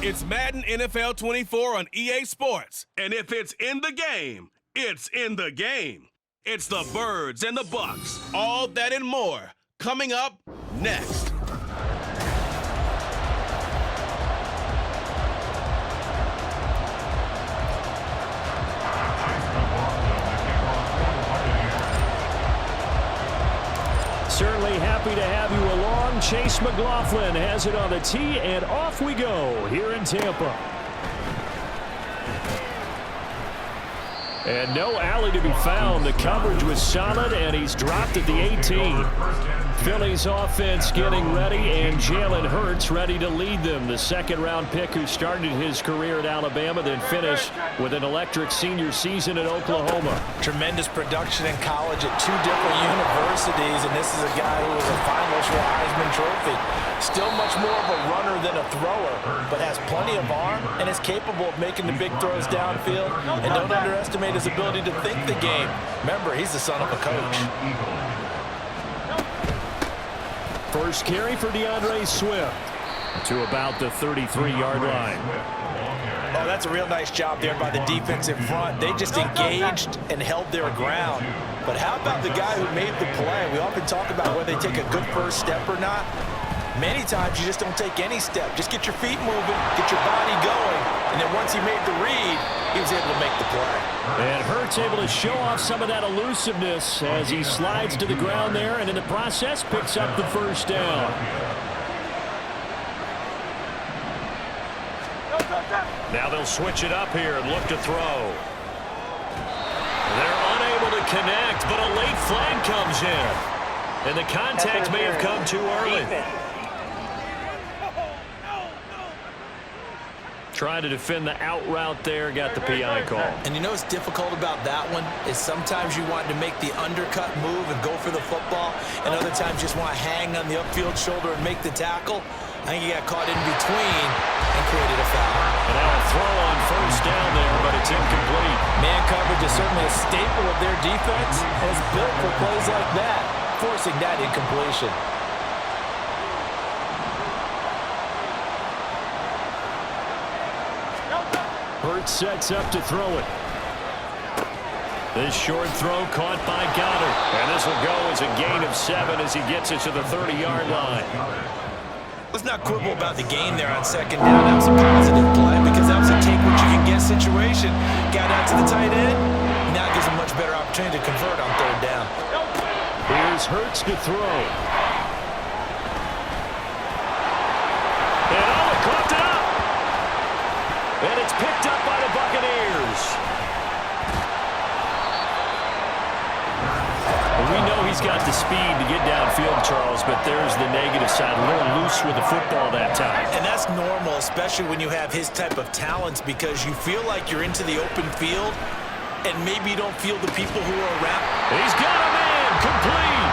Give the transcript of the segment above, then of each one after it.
It's Madden NFL 24 on EA Sports. And if it's in the game, it's in the game. It's the Birds and the Bucks. All that and more coming up next. Certainly happy to have you along. Chase McLaughlin has it on the tee, and off we go here in Tampa. And no alley to be found. The coverage was solid, and he's dropped at the 18. Phillies offense getting ready, and Jalen Hurts ready to lead them. The second-round pick who started his career at Alabama, then finished with an electric senior season at Oklahoma. Tremendous production in college at two different universities, and this is a guy who was a finalist for the Heisman Trophy. Still much more of a runner than a thrower, but has plenty of arm and is capable of making the big throws downfield. And don't underestimate his ability to think the game. Remember, he's the son of a coach. First carry for DeAndre Swift to about the 33-yard line. Oh, that's a real nice job there by the defensive front. They just engaged and held their ground. But how about the guy who made the play? We often talk about whether they take a good first step or not. Many times you just don't take any step. Just get your feet moving, get your body going, and then once he made the read, he was able to make the play. And Hurts able to show off some of that elusiveness as he slides to the ground there, and in the process picks up the first down. Now they'll switch it up here and look to throw. They're unable to connect, but a late flag comes in. And the contact may have come too early. Trying to defend the out route there, got the PI call. And you know what's difficult about that one is sometimes you want to make the undercut move and go for the football, and other times you just want to hang on the upfield shoulder and make the tackle. I think he got caught in between and created a foul. And now a throw on first down there, but it's incomplete. Man coverage is certainly a staple of their defense, and it's built for plays like that, forcing that incompletion. Hurts sets up to throw it. This short throw caught by Goddard. And this will go as a gain of 7 as he gets it to the 30-yard line. Let's not quibble about the gain there on second down. That was a positive play because that was a take-what-you-can-get situation. Got out to the tight end. Now gives him a much better opportunity to convert on third down. Here's Hurts to throw. And oh, it caught it up. And it's picked up by the Buccaneers. We know he's got the speed to get downfield, Charles, but there's the negative side. A little loose with the football that time. And that's normal, especially when you have his type of talents, because you feel like you're into the open field, and maybe you don't feel the people who are around. He's got a man, complete.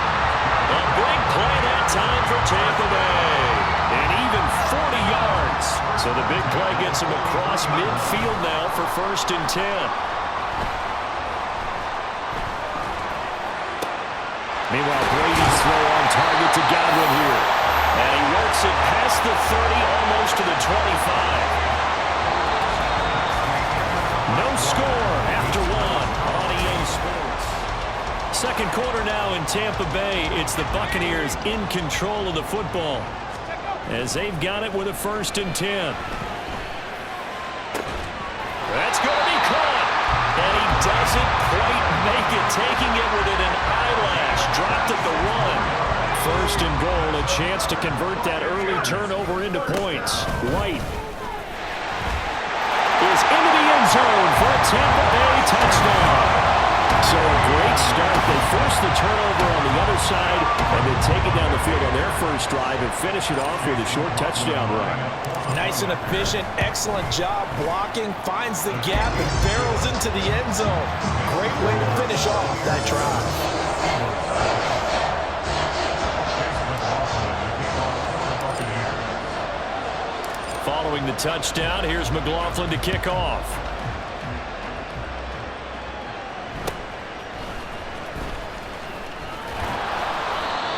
A big play that time for Tampa Bay. And even 40 yards. So the big play gets him across midfield now for 1st and 10. Meanwhile, Brady's throw on target to Godwin here. And he works it past the 30, almost to the 25. No score after 1 on EA Sports. Second quarter now in Tampa Bay. It's the Buccaneers in control of the football as they've got it with a 1st and 10. That's going to be caught. And he doesn't quite make it, taking it within an eyelash. Dropped at the 1. 1st and goal, a chance to convert that early turnover into points. White is into the end zone for a Tampa Bay touchdown. So a great start. They force the turnover on the other side and then take it down the field on their first drive and finish it off with a short touchdown run. Nice and efficient, excellent job blocking, finds the gap and barrels into the end zone. Great way to finish off that drive. Following the touchdown, here's McLaughlin to kick off.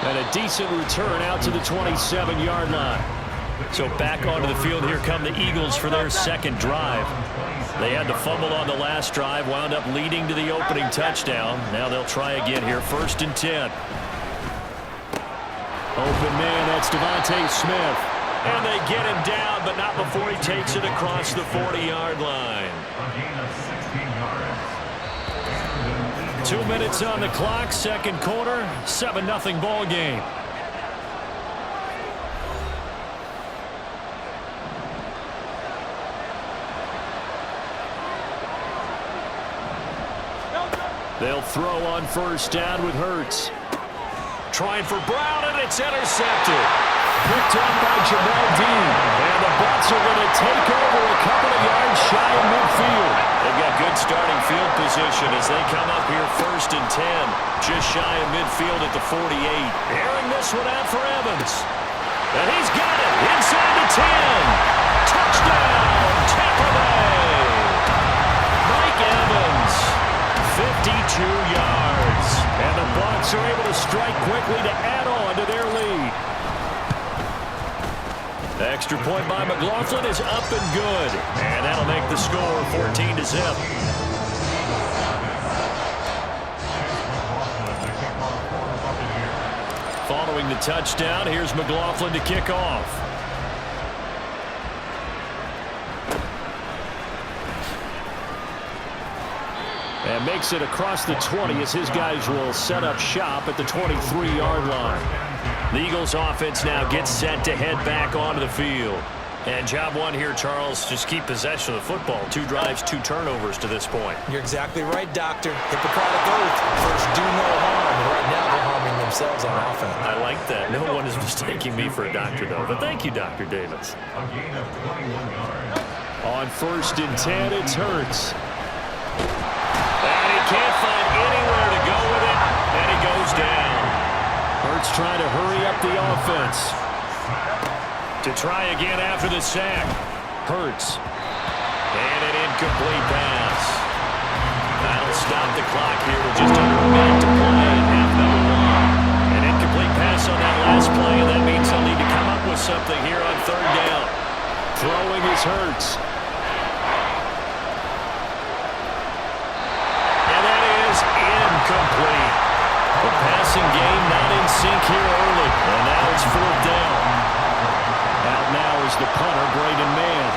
And a decent return out to the 27-yard line. So back onto the field, here come the Eagles for their second drive. They had to fumble on the last drive, wound up leading to the opening touchdown. Now they'll try again here, 1st and 10. Open man, that's Devontae Smith. And they get him down, but not before he takes it across the 40-yard line. 2 minutes on the clock, second quarter, 7-0 ball game. They'll throw on 1st down with Hurts. Trying for Brown, and it's intercepted. Picked up by Jamel Dean. And the Bucs are going to take over a couple of yards shy of midfield. They've got good starting field position as they come up here 1st and 10. Just shy of midfield at the 48. Airing this one out for Evans. And he's got it inside the 10. Touchdown, Tampa Bay. Mike Evans, 52 yards. And the Bucs are able to strike quickly to add on to their lead. The extra point by McLaughlin is up and good. And that'll make the score 14-0. Following the touchdown, here's McLaughlin to kick off. And makes it across the 20 as his guys will set up shop at the 23-yard line. The Eagles offense now gets set to head back onto the field. And job one here, Charles, just keep possession of the football. 2 drives, 2 turnovers to this point. You're exactly right, Doctor. Hippocratic oath. First, do no harm. Right now, they're harming themselves on offense. I like that. No one is mistaking me for a doctor, though. But thank you, Dr. Davis. On 1st and 10, it's Hurts. And he can't find anywhere to go with it, and he goes down. Hurts trying to hurry up the offense. To try again after the sack. Hurts. And an incomplete pass. That'll stop the clock here with just under a minute to play in half number 1. An incomplete pass on that last play, and that means they'll need to come up with something here on 3rd down. Throwing is Hurts. And that is incomplete. The passing game not in sync here early. And now it's 4th down. Out now is the punter, Braden Mann.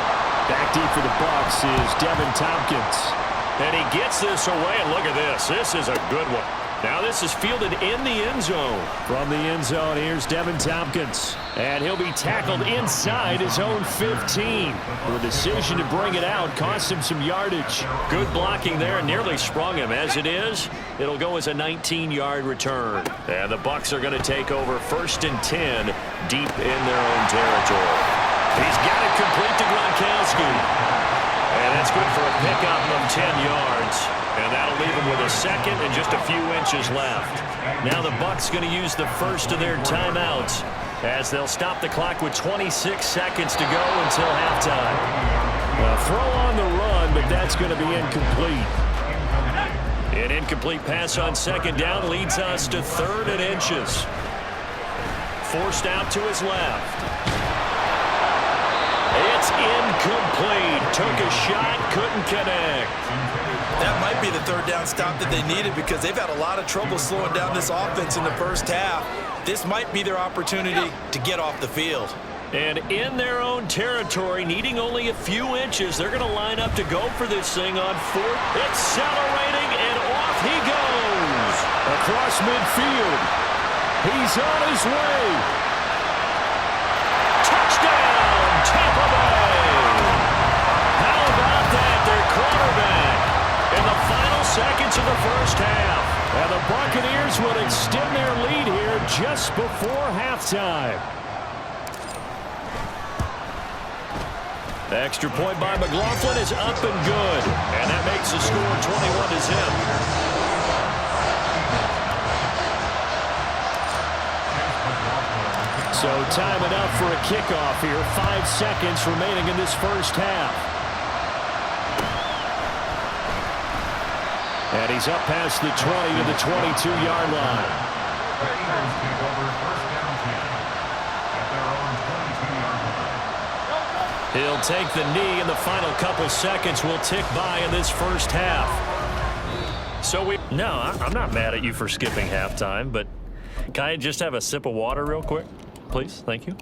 Back deep for the Bucs is Devin Tompkins. And he gets this away, and look at this. This is a good one. Now this is fielded in the end zone. From the end zone, here's Devin Tompkins. And he'll be tackled inside his own 15. The decision to bring it out cost him some yardage. Good blocking there, nearly sprung him. As it is, it'll go as a 19-yard return. And the Bucs are going to take over 1st and 10 deep in their own territory. He's got it complete to Gronkowski. And that's good for a pickup of 10 yards. And that'll leave him with a second and just a few inches left. Now the Bucs going to use the first of their timeouts as they'll stop the clock with 26 seconds to go until halftime. A throw on the run, but that's going to be incomplete. An incomplete pass on 2nd down leads us to 3rd and inches. Forced out to his left. It's incomplete. Took a shot, couldn't connect. That might be the 3rd down stop that they needed because they've had a lot of trouble slowing down this offense in the first half. This might be their opportunity to get off the field. And in their own territory, needing only a few inches, they're going to line up to go for this thing on 4th. Accelerating, and off he goes. Across midfield. He's on his way. Touchdown, Tampa Bay. How about that? Their quarterback in the final seconds of the first half. And the Buccaneers will extend their lead here just before halftime. The extra point by McLaughlin is up and good. And that makes the score 21-0. So time enough for a kickoff here. 5 seconds remaining in this first half. And he's up past the 20 to the 22-yard line. He'll take the knee, and the final couple seconds will tick by in this first half. No, I'm not mad at you for skipping halftime, but can I just have a sip of water real quick? Please, thank you.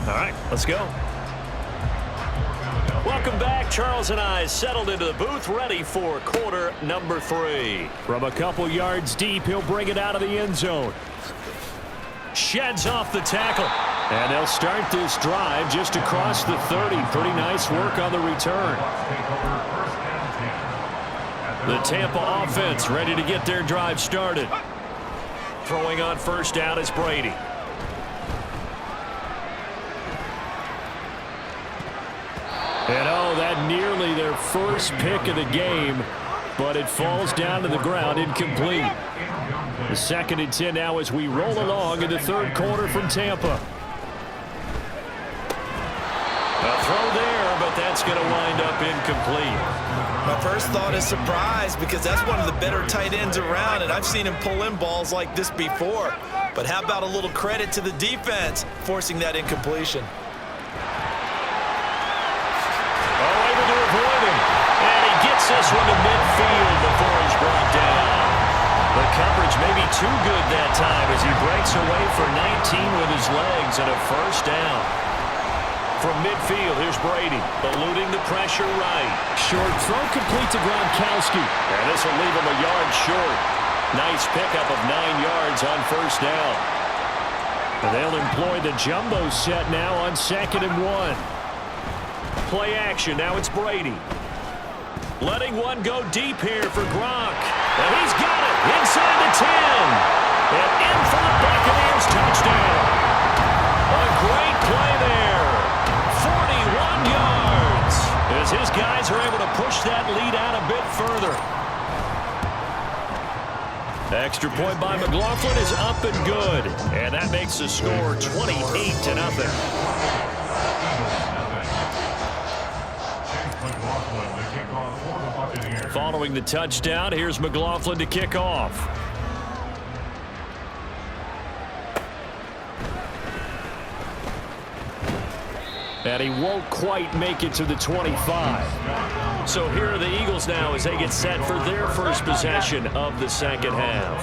All right, let's go. Welcome back. Charles and I settled into the booth, ready for quarter number 3. From a couple yards deep, he'll bring it out of the end zone. Sheds off the tackle. And they'll start this drive just across the 30. Pretty nice work on the return. The Tampa offense ready to get their drive started. Throwing on first down is Brady. And that nearly their first pick of the game, but it falls down to the ground incomplete. The 2nd and 10 now as we roll along in the third quarter from Tampa. A throw there, but that's going to wind up incomplete. My first thought is surprise because that's one of the better tight ends around, and I've seen him pull in balls like this before. But how about a little credit to the defense forcing that incompletion? Able to avoid him. And he gets this one to midfield before he's brought down. The coverage may be too good that time as he breaks away for 19 with his legs and a first down. From midfield, here's Brady, eluding the pressure right. Short throw complete to Gronkowski. And this will leave him a yard short. Nice pickup of 9 yards on first down. And they'll employ the jumbo set now on 2nd and 1. Play action, now it's Brady. Letting one go deep here for Gronk. And he's got it inside the 10. And in for the Buccaneers touchdown. A great play there. 41 yards. As his guys are able to push that lead out a bit further. Extra point by McLaughlin is up and good. And that makes the score 28-0. Following the touchdown, here's McLaughlin to kick off. And he won't quite make it to the 25. So here are the Eagles now as they get set for their first possession of the second half.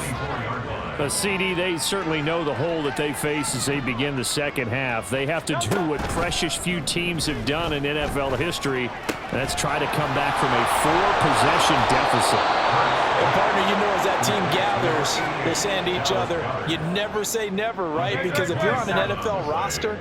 CD, they certainly know the hole that they face as they begin the second half. They have to do what precious few teams have done in NFL history. That's try to come back from a 4-possession deficit. And partner, you know, as that team gathers, they're saying to each other, you never say never, right? Because if you're on an NFL roster,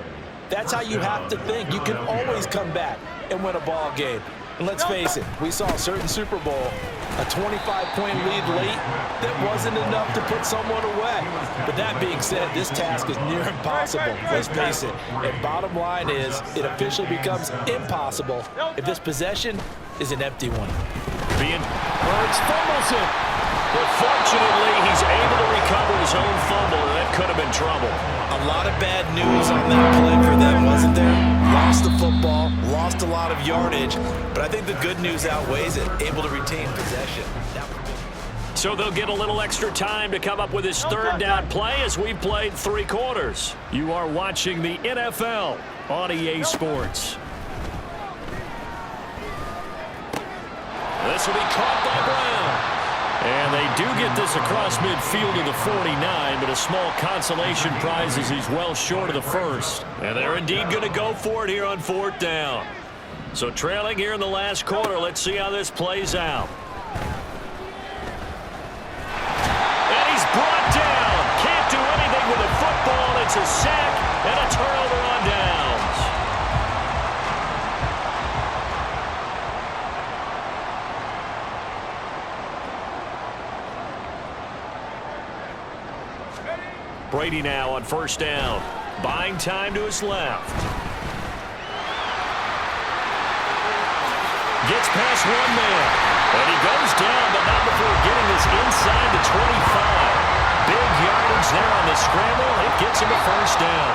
that's how you have to think. You can always come back and win a ball game. And let's face it, we saw a certain Super Bowl, a 25-point lead late that wasn't enough to put someone away. But that being said, this task is near impossible. Let's face it. And bottom line is, it officially becomes impossible if this possession is an empty one. Birds fumbles it. But fortunately, he's able to recover his own fumble, and that could have been trouble. A lot of bad news on that play for them, wasn't there? Lost the football, lost a lot of yardage, but I think the good news outweighs it. Able to retain possession. So they'll get a little extra time to come up with his third down play as we've played 3 quarters. You are watching the NFL on EA Sports. This will be caught by Brown. And they do get this across midfield to the 49, but a small consolation prize as he's well short of the first. And they're indeed going to go for it here on 4th down. So trailing here in the last quarter, let's see how this plays out. And he's brought down. Can't do anything with the football. It's a sack and a turnover on downs. Brady now on first down. Buying time to his left. Gets past one man. And he goes down, but not before getting this inside the 25. Big yardage there on the scramble. It gets him a first down.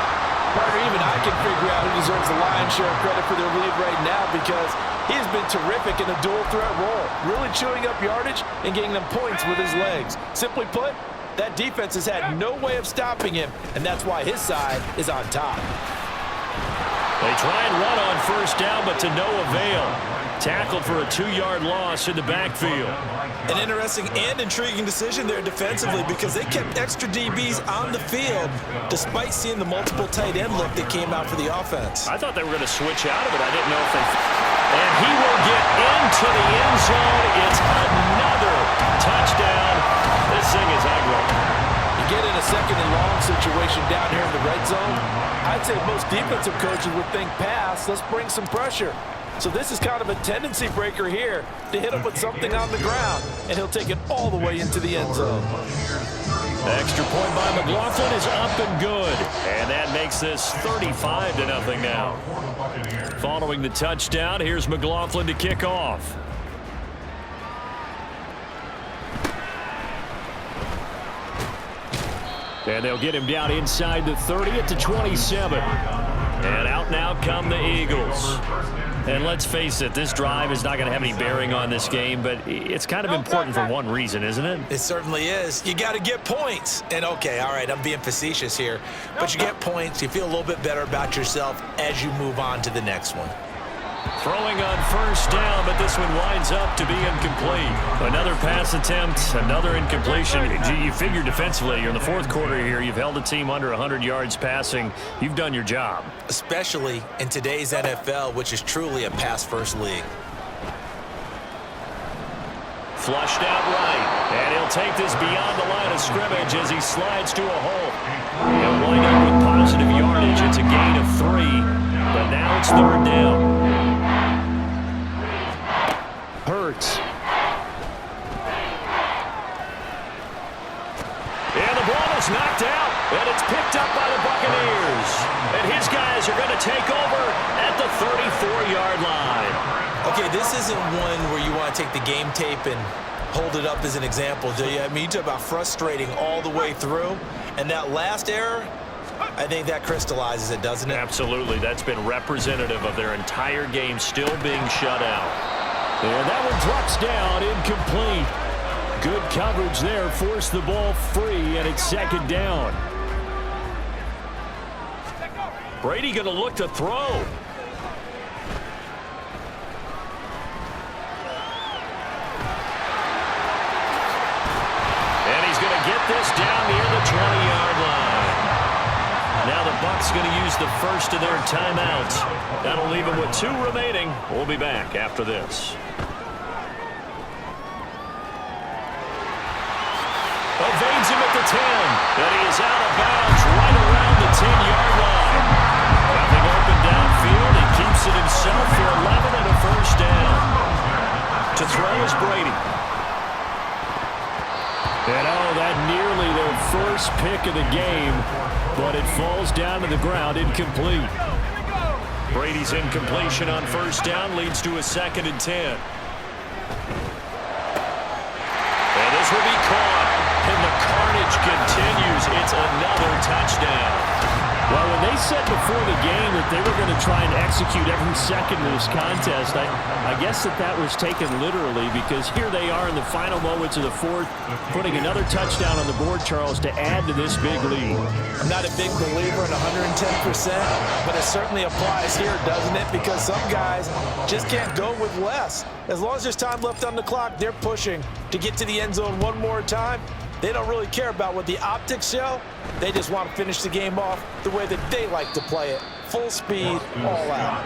Partner, even I can figure out who deserves the lion's share of credit for their lead right now because he has been terrific in a dual threat role. Really chewing up yardage and getting them points with his legs. Simply put, that defense has had no way of stopping him, and that's why his side is on top. They try and run on first down, but to no avail. Tackled for a 2-yard loss in the backfield. An interesting and intriguing decision there defensively because they kept extra DBs on the field despite seeing the multiple tight end look that came out for the offense. I thought they were going to switch out of it. I didn't know if they... And he will get into the end zone. It's another touchdown. This thing is ugly. You get in a second and long situation down here in the red zone, I'd say most defensive coaches would think pass, let's bring some pressure. So this is kind of a tendency breaker here to hit him with something on the ground, and he'll take it all the way into the end zone. The extra point by McLaughlin is up and good, and that makes this 35-0 now. Following the touchdown, here's McLaughlin to kick off. And they'll get him down inside the 30 at the 27. And out now come the Eagles. And let's face it, this drive is not going to have any bearing on this game, but it's kind of important for one reason, isn't it? It certainly is. You got to get points. And, okay, all right, I'm being facetious here, but you get points. You feel a little bit better about yourself as you move on to the next one. Throwing on first down, but this one winds up to be incomplete. Another pass attempt, another incompletion. You figure defensively, you're in the fourth quarter here. You've held a team under 100 yards passing. You've done your job. Especially in today's NFL, which is truly a pass-first league. Flushed out right, and he'll take this beyond the line of scrimmage as he slides to a hole. He'll wind up with positive yardage. It's a gain of 3, but now it's third down. Hurts. And the ball is knocked out, and it's picked up by the Buccaneers. And his guys are going to take over at the 34-yard line. Okay, this isn't one where you want to take the game tape and hold it up as an example, do you? I mean, you talk about frustrating all the way through, and that last error, I think that crystallizes it, doesn't it? Absolutely. That's been representative of their entire game still being shut out. And that one drops down, incomplete. Good coverage there, forced the ball free, and it's second down. Brady going to look to throw. And he's going to get this down near the 20-yard line. Now the Bucs going to use the first of their timeouts. That'll leave them with 2 remaining. We'll be back after this. Evades him at the 10, and he is out of bounds right around the 10-yard line. Nothing open downfield. He keeps it himself for 11 and a first down. To throw is Brady. And oh, that nearly their first pick of the game, but it falls down to the ground, incomplete. Brady's incompletion on first down leads to a 2nd and 10. And this will be caught, and the carnage continues. It's another touchdown. Well, when they said before the game that they were going to try and execute every second of this contest, I guess that was taken literally, because here they are in the final moments of the fourth, putting another touchdown on the board, Charles, to add to this big lead. I'm not a big believer in 110%, but it certainly applies here, doesn't it? Because some guys just can't go with less. As long as there's time left on the clock, they're pushing to get to the end zone one more time. They don't really care about what the optics show. They just want to finish the game off the way that they like to play it. Full speed, all out.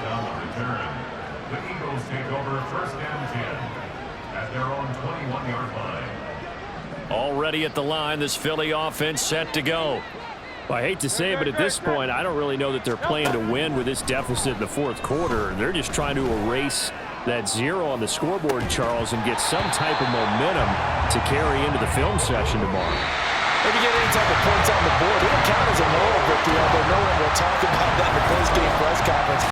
The Eagles take over first and 10 at their own 21-yard line. Already at the line, this Philly offense set to go. Well, I hate to say it, but at this point, I don't really know that they're playing to win with this deficit in the fourth quarter. They're just trying to erase that 0 on the scoreboard, Charles, and get some type of momentum to carry into the film session tomorrow. If you get any type of points on the board, it'll count as a moral victory, although no one will talk about that in the post-game press conference.